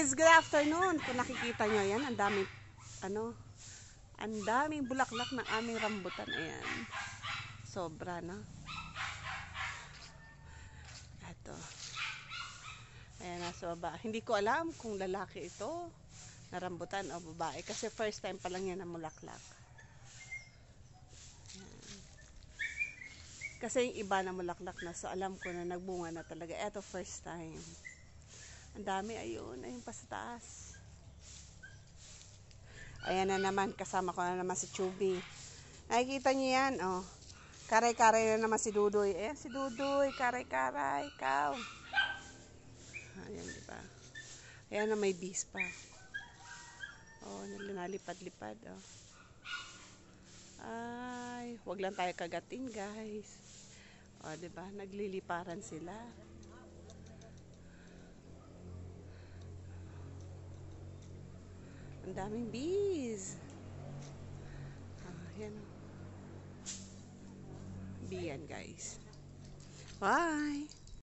Bees, good afternoon. Kung nakikita nyo yan, ang daming bulaklak ng aming rambutan. Ayan. Sobra, no? Ito. Ayan, nasa baba. Hindi ko alam kung lalaki ito na rambutan o babae. Kasi first time pa lang yan na mulaklak. Ayan. Kasi yung iba na mulaklak na. So, alam ko na nagbunga na talaga. Ito, first time. Ang dami, ayun pa sa taas. Ayan na naman, kasama ko na naman si Chubby. Nakikita niyo yan, oh. Karay-karay na naman si Dudoy. Ayan si Dudoy, karay-karay, ikaw. Ayan, diba? Ayan na may bees pa. Oh, nalipad-lipad, oh. Ay, wag lang tayo kagatin, guys. Oh, diba? Nagliliparan sila. Ang daming bees. Yan. Bee yan, guys. Bye!